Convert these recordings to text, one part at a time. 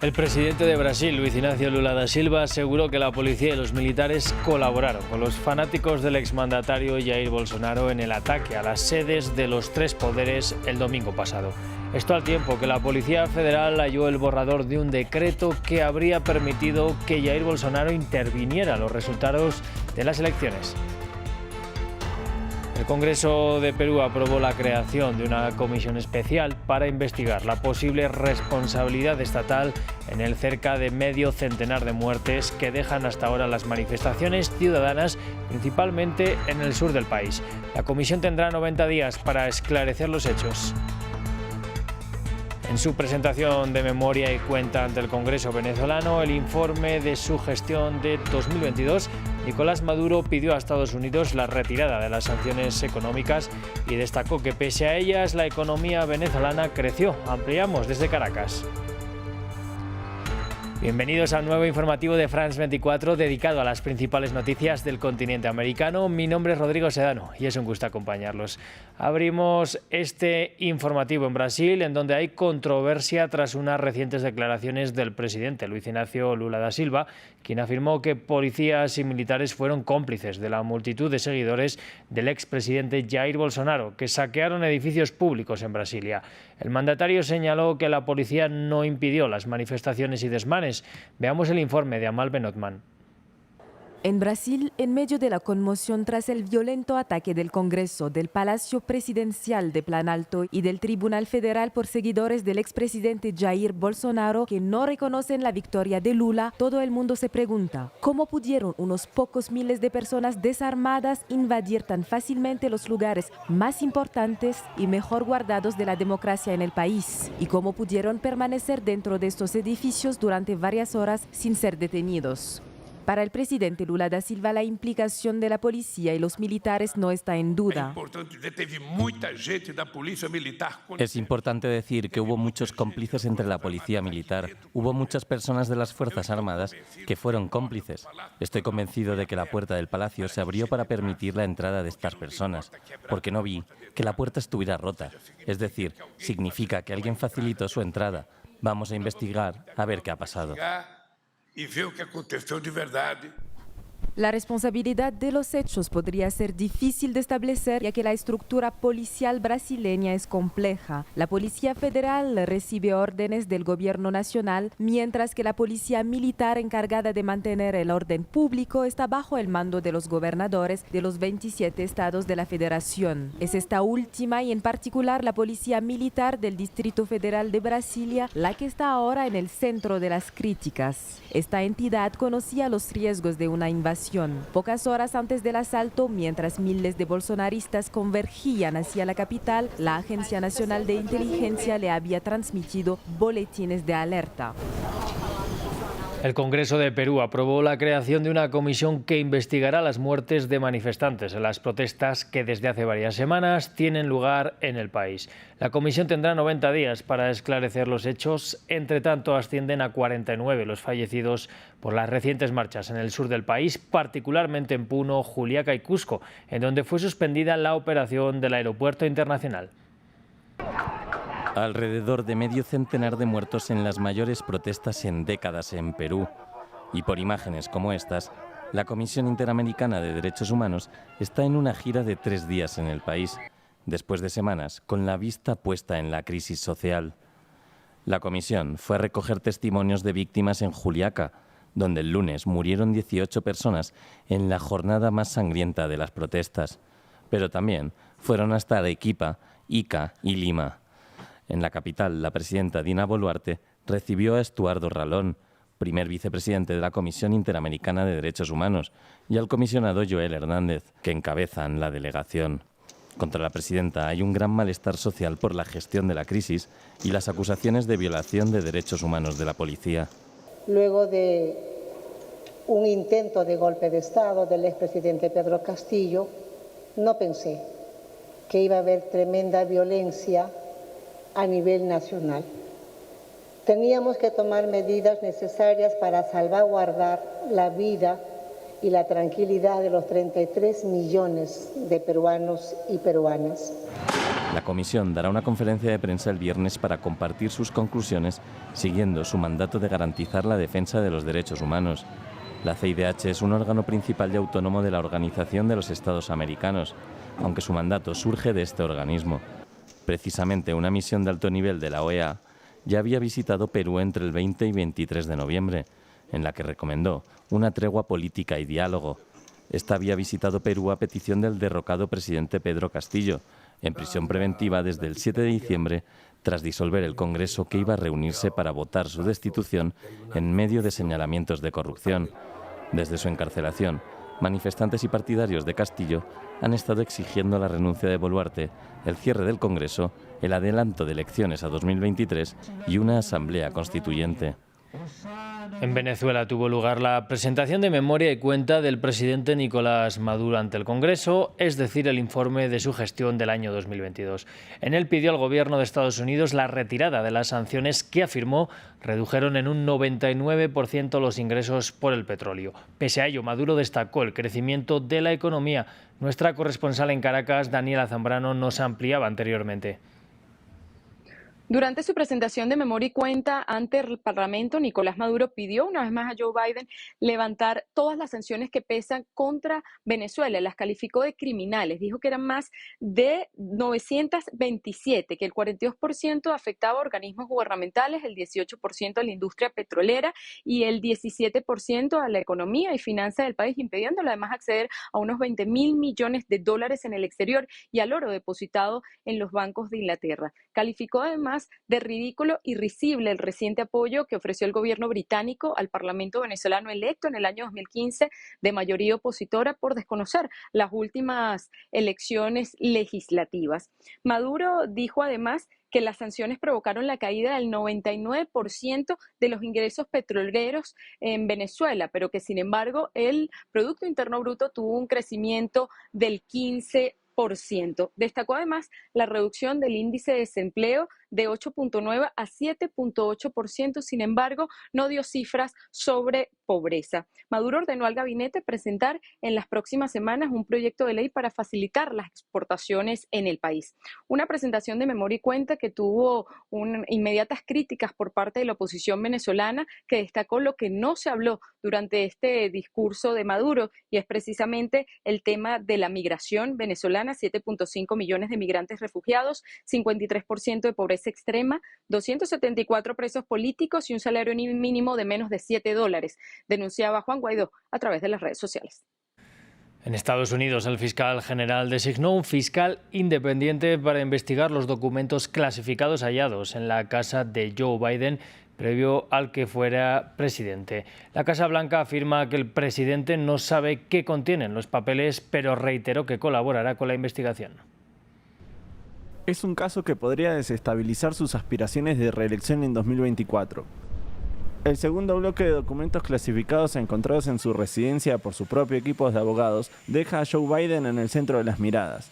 El presidente de Brasil, Luiz Inácio Lula da Silva, aseguró que la policía y los militares colaboraron con los fanáticos del exmandatario Jair Bolsonaro en el ataque a las sedes de los tres poderes el domingo pasado. Esto al tiempo que la Policía Federal halló el borrador de un decreto que habría permitido que Jair Bolsonaro interviniera en los resultados de las elecciones. El Congreso de Perú aprobó la creación de una comisión especial para investigar la posible responsabilidad estatal en el cerca de medio centenar de muertes que dejan hasta ahora las manifestaciones ciudadanas, principalmente en el sur del país. La comisión tendrá 90 días para esclarecer los hechos. En su presentación de memoria y cuenta ante el Congreso venezolano el informe de su gestión de 2022, Nicolás Maduro pidió a Estados Unidos la retirada de las sanciones económicas y destacó que pese a ellas la economía venezolana creció. Ampliamos desde Caracas. Bienvenidos al nuevo informativo de France 24 dedicado a las principales noticias del continente americano. Mi nombre es Rodrigo Sedano y es un gusto acompañarlos. Abrimos este informativo en Brasil, en donde hay controversia tras unas recientes declaraciones del presidente Luiz Inácio Lula da Silva, quien afirmó que policías y militares fueron cómplices de la multitud de seguidores del expresidente Jair Bolsonaro, que saquearon edificios públicos en Brasilia. El mandatario señaló que la policía no impidió las manifestaciones y desmanes. Veamos el informe de Amal Benotman. En Brasil, en medio de la conmoción tras el violento ataque del Congreso, del Palacio Presidencial de Planalto y del Tribunal Federal por seguidores del expresidente Jair Bolsonaro que no reconocen la victoria de Lula, todo el mundo se pregunta, ¿cómo pudieron unos pocos miles de personas desarmadas invadir tan fácilmente los lugares más importantes y mejor guardados de la democracia en el país? ¿Y cómo pudieron permanecer dentro de estos edificios durante varias horas sin ser detenidos? Para el presidente Lula da Silva, la implicación de la policía y los militares no está en duda. Es importante decir que hubo muchos cómplices entre la policía militar. Hubo muchas personas de las Fuerzas Armadas que fueron cómplices. Estoy convencido de que la puerta del palacio se abrió para permitir la entrada de estas personas, porque no vi que la puerta estuviera rota. Es decir, significa que alguien facilitó su entrada. Vamos a investigar a ver qué ha pasado. Y ver qué aconteció de verdad. La responsabilidad de los hechos podría ser difícil de establecer, ya que la estructura policial brasileña es compleja. La Policía Federal recibe órdenes del gobierno nacional, mientras que la policía militar encargada de mantener el orden público está bajo el mando de los gobernadores de los 27 estados de la Federación. Es esta última y en particular la Policía Militar del Distrito Federal de Brasilia la que está ahora en el centro de las críticas. Esta entidad conocía los riesgos de una invasión. Pocas horas antes del asalto, mientras miles de bolsonaristas convergían hacia la capital, la Agencia Nacional de Inteligencia le había transmitido boletines de alerta. El Congreso de Perú aprobó la creación de una comisión que investigará las muertes de manifestantes en las protestas que desde hace varias semanas tienen lugar en el país. La comisión tendrá 90 días para esclarecer los hechos. Entre tanto, ascienden a 49 los fallecidos por las recientes marchas en el sur del país, particularmente en Puno, Juliaca y Cusco, en donde fue suspendida la operación del aeropuerto internacional. Alrededor de medio centenar de muertos en las mayores protestas en décadas en Perú. Y por imágenes como estas, la Comisión Interamericana de Derechos Humanos está en una gira de 3 días en el país, después de semanas con la vista puesta en la crisis social. La comisión fue a recoger testimonios de víctimas en Juliaca, donde el lunes murieron 18 personas en la jornada más sangrienta de las protestas. Pero también fueron hasta Arequipa, Ica y Lima. En la capital, la presidenta Dina Boluarte recibió a Estuardo Ralón, primer vicepresidente de la Comisión Interamericana de Derechos Humanos, y al comisionado Joel Hernández, que encabezan la delegación. Contra la presidenta hay un gran malestar social por la gestión de la crisis y las acusaciones de violación de derechos humanos de la policía. Luego de un intento de golpe de Estado del expresidente Pedro Castillo, no pensé que iba a haber tremenda violencia a nivel nacional. Teníamos que tomar medidas necesarias para salvaguardar la vida y la tranquilidad de los 33 millones de peruanos y peruanas. La comisión dará una conferencia de prensa el viernes para compartir sus conclusiones, siguiendo su mandato de garantizar la defensa de los derechos humanos. La CIDH es un órgano principal y autónomo de la Organización de los Estados Americanos, aunque su mandato surge de este organismo. Precisamente una misión de alto nivel de la OEA ya había visitado Perú entre el 20 y 23 de noviembre, en la que recomendó una tregua política y diálogo. Esta había visitado Perú a petición del derrocado presidente Pedro Castillo, en prisión preventiva desde el 7 de diciembre, tras disolver el Congreso que iba a reunirse para votar su destitución en medio de señalamientos de corrupción. Desde su encarcelación, manifestantes y partidarios de Castillo han estado exigiendo la renuncia de Boluarte, el cierre del Congreso, el adelanto de elecciones a 2023 y una asamblea constituyente. En Venezuela tuvo lugar la presentación de memoria y cuenta del presidente Nicolás Maduro ante el Congreso, es decir, el informe de su gestión del año 2022. En él pidió al gobierno de Estados Unidos la retirada de las sanciones que afirmó redujeron en un 99% los ingresos por el petróleo. Pese a ello, Maduro destacó el crecimiento de la economía. Nuestra corresponsal en Caracas, Daniela Zambrano, nos ampliaba anteriormente. Durante su presentación de memoria y cuenta ante el Parlamento, Nicolás Maduro pidió una vez más a Joe Biden levantar todas las sanciones que pesan contra Venezuela. Las calificó de criminales. Dijo que eran más de 927, que el 42% afectaba a organismos gubernamentales, el 18% a la industria petrolera y el 17% a la economía y finanzas del país, impidiéndole además acceder a unos 20.000 millones de dólares en el exterior y al oro depositado en los bancos de Inglaterra. Calificó además de ridículo y risible el reciente apoyo que ofreció el gobierno británico al Parlamento venezolano electo en el año 2015 de mayoría opositora por desconocer las últimas elecciones legislativas. Maduro dijo además que las sanciones provocaron la caída del 99% de los ingresos petroleros en Venezuela, pero que sin embargo el Producto Interno Bruto tuvo un crecimiento del 15%. Destacó además la reducción del índice de desempleo de 8.9 a 7.8%, sin embargo, no dio cifras sobre pobreza. Maduro ordenó al gabinete presentar en las próximas semanas un proyecto de ley para facilitar las exportaciones en el país. Una presentación de memoria y cuenta que tuvo inmediatas críticas por parte de la oposición venezolana, que destacó lo que no se habló durante este discurso de Maduro, y es precisamente el tema de la migración venezolana, 7.5 millones de migrantes refugiados, 53% de pobreza extrema, 274 presos políticos y un salario mínimo de menos de $7, denunciaba Juan Guaidó a través de las redes sociales. En Estados Unidos, el fiscal general designó un fiscal independiente para investigar los documentos clasificados hallados en la casa de Joe Biden previo al que fuera presidente. La Casa Blanca afirma que el presidente no sabe qué contienen los papeles, pero reiteró que colaborará con la investigación. Es un caso que podría desestabilizar sus aspiraciones de reelección en 2024. El segundo bloque de documentos clasificados encontrados en su residencia por su propio equipo de abogados deja a Joe Biden en el centro de las miradas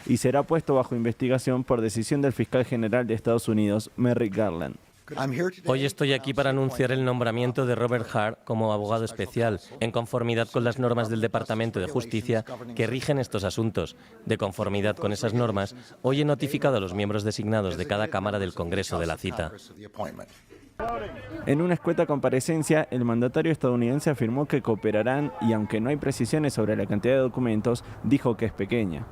y será puesto bajo investigación por decisión del fiscal general de Estados Unidos, Merrick Garland. Hoy estoy aquí para anunciar el nombramiento de Robert Hur como abogado especial, en conformidad con las normas del Departamento de Justicia que rigen estos asuntos. De conformidad con esas normas, hoy he notificado a los miembros designados de cada Cámara del Congreso de la cita. En una escueta comparecencia, el mandatario estadounidense afirmó que cooperarán y, aunque no hay precisiones sobre la cantidad de documentos, dijo que es pequeña.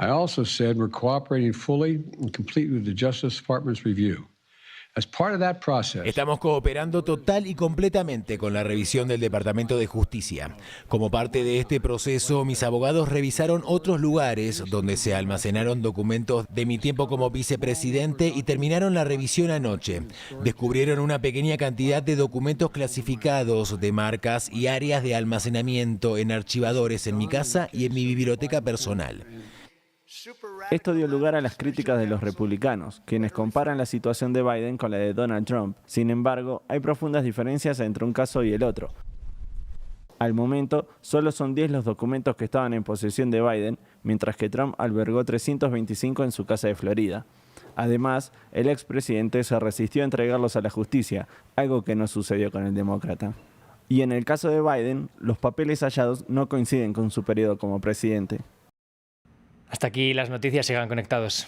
I also said we're cooperating fully and completely with the Justice Department's review. As part of that process, estamos cooperando total y completamente con la revisión del Departamento de Justicia. Como parte de este proceso, mis abogados revisaron otros lugares donde se almacenaron documentos de mi tiempo como vicepresidente y terminaron la revisión anoche. Descubrieron una pequeña cantidad de documentos clasificados de marcas y áreas de almacenamiento en archivadores en mi casa y en mi biblioteca personal. Esto dio lugar a las críticas de los republicanos, quienes comparan la situación de Biden con la de Donald Trump. Sin embargo, hay profundas diferencias entre un caso y el otro. Al momento, solo son 10 los documentos que estaban en posesión de Biden, mientras que Trump albergó 325 en su casa de Florida. Además, el expresidente se resistió a entregarlos a la justicia, algo que no sucedió con el demócrata. Y en el caso de Biden, los papeles hallados no coinciden con su periodo como presidente. Hasta aquí las noticias, sigan conectados.